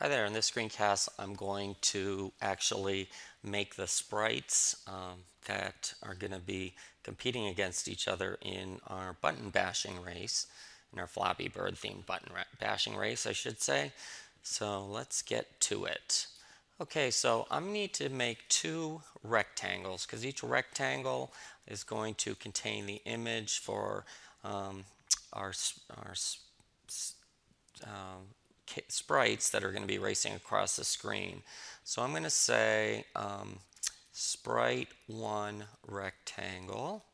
Hi there, in this screencast I'm going to actually make the sprites that are going to be competing against each other in our button bashing race, in our Flappy Bird themed button bashing race I should say. So let's get to it. Okay, so I need to make two rectangles because each rectangle is going to contain the image for our sprites that are going to be racing across the screen. So I'm going to say sprite 1 rectangle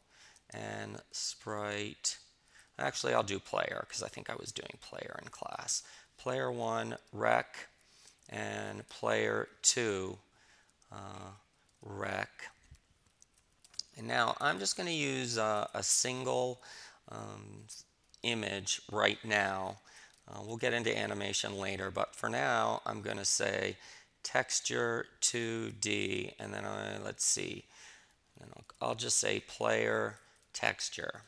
and sprite, actually I'll do player because I think I was doing player in class. Player 1 rec and player 2 rec. And now I'm just going to use a single image right now. We'll get into animation later, but for now I'm going to say Texture2D, and then let's see, and I'll just say player texture.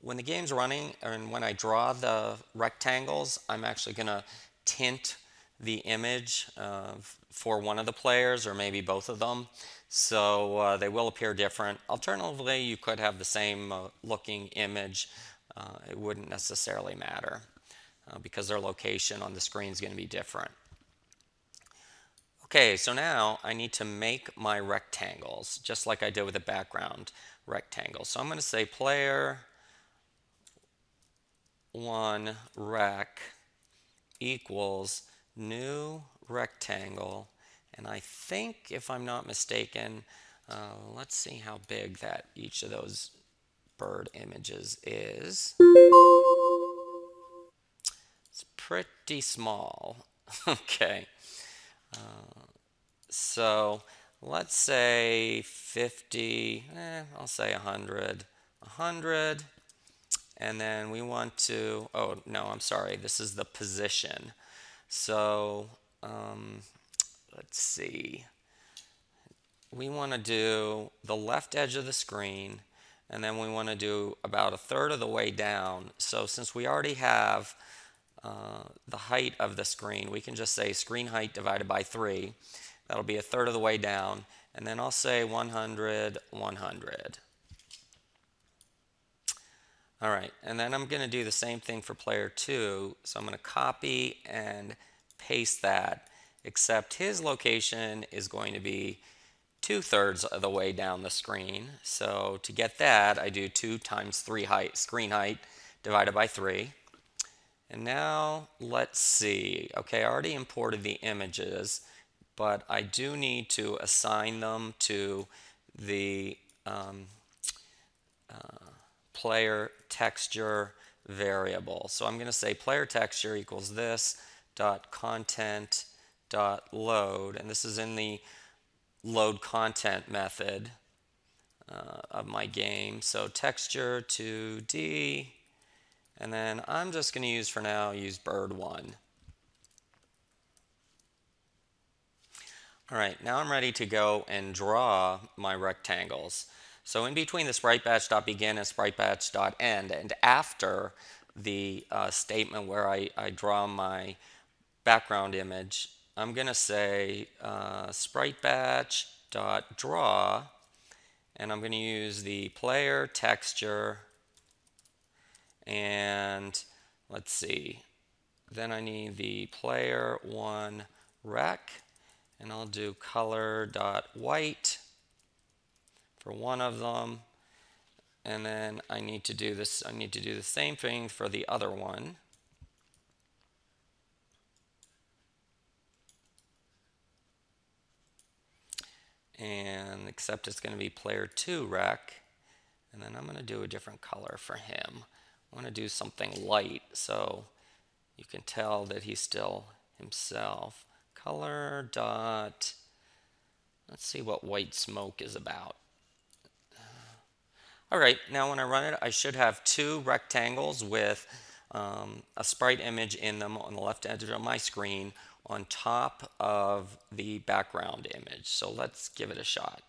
When the game's running and when I draw the rectangles, I'm actually going to tint the image for one of the players or maybe both of them, so they will appear different. Alternatively, you could have the same looking image. It wouldn't necessarily matter because their location on the screen is going to be different. Okay, so now I need to make my rectangles just like I did with the background rectangle. So I'm going to say player 1 rec equals new rectangle, and I think if I'm not mistaken, let's see how big that each of those bird images is. It's pretty small. Okay, so let's say 50, I'll say 100, and then we want to, oh no, I'm sorry, this is the position. So let's see, we want to do the left edge of the screen, and then we want to do about 1/3 of the way down. So since we already have the height of the screen, we can just say screen height divided by 3. That'll be 1/3 of the way down, and then I'll say 100, 100. All right, and then I'm going to do the same thing for player 2. So I'm going to copy and paste that, except his location is going to be 2/3 of the way down the screen. So to get that, I do 2 times 3 height, screen height divided by 3. And now let's see. Okay, I already imported the images, but I do need to assign them to the player texture variable. So I'm going to say player texture equals this dot content dot load, and this is in the load content method of my game. So Texture2D, and then I'm just going to use for now bird 1. All right, now I'm ready to go and draw my rectangles. So in between the spritebatch.begin and spritebatch.end, and after the statement where I draw my background image, I'm going to say spritebatch.draw, and I'm going to use the player texture, and let's see, then I need the player 1 rec, and I'll do color.white for one of them, and then I need to do the same thing for the other one. And except it's going to be player 2 rec, and then I'm going to do a different color for him. I want to do something light so you can tell that he's still himself. Color dot, let's see what white smoke is about. All right, now when I run it, I should have 2 rectangles with a sprite image in them on the left edge of my screen on top of the background image. So let's give it a shot.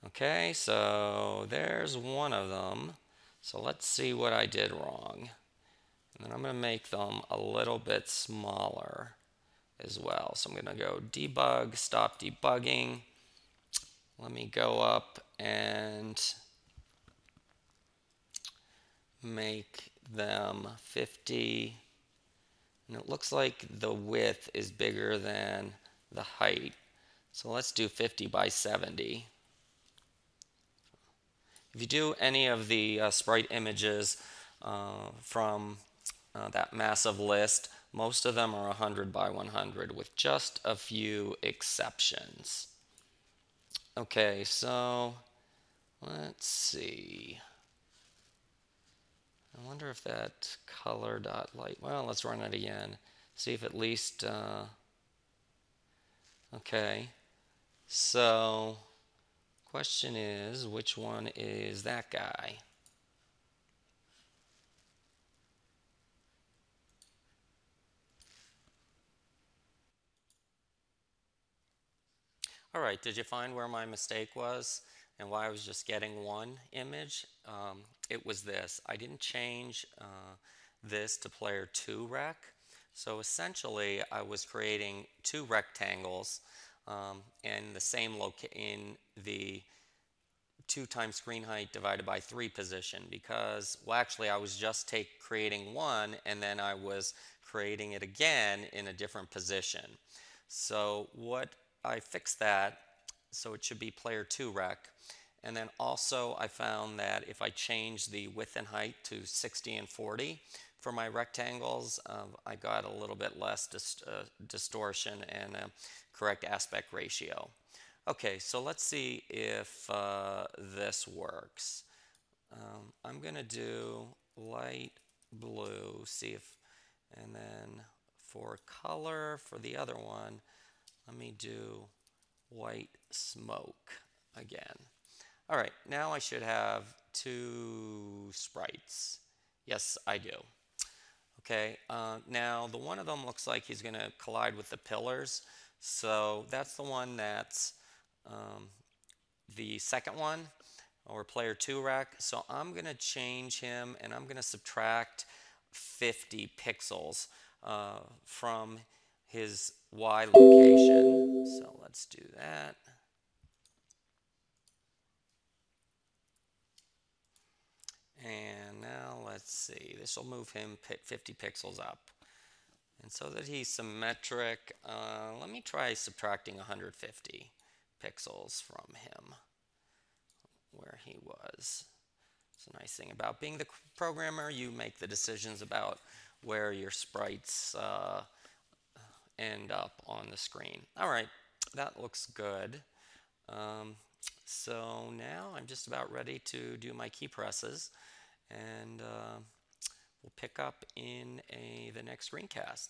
Okay, so there's one of them. So let's see what I did wrong. And then I'm going to make them a little bit smaller as well. So I'm going to go debug, stop debugging. Let me go up and make them 50. And it looks like the width is bigger than the height. So let's do 50 by 70. If you do any of the sprite images from that massive list, most of them are 100 by 100 with just a few exceptions. Okay, so let's see. I wonder if that color dot light, well, let's run it again. See if at least, okay. So, question is, which one is that guy? All right, did you find where my mistake was and why I was just getting one image? It was this. I didn't change this to player 2 rec. So essentially, I was creating two rectangles in the same in the 2 times screen height divided by 3 position because, well, actually, I was just creating one and then I was creating it again in a different position. So what I fixed that so it should be player 2 rec. And then also I found that if I change the width and height to 60 and 40 for my rectangles, I got a little bit less distortion and a correct aspect ratio. Okay, so let's see if this works. I'm going to do light blue, see if, and then for color for the other one, let me do white smoke again. All right, now I should have 2 sprites. Yes, I do. Okay, now the one of them looks like he's going to collide with the pillars. So that's the one that's the second one, or player 2 rec. So I'm going to change him and I'm going to subtract 50 pixels from his Y location. So let's do that. And now let's see, this will move him 50 pixels up. And so that he's symmetric, let me try subtracting 150 pixels from him where he was. It's a nice thing about being the programmer, you make the decisions about where your sprites end up on the screen. All right, that looks good. So now I'm just about ready to do my key presses, and we'll pick up in the next screencast.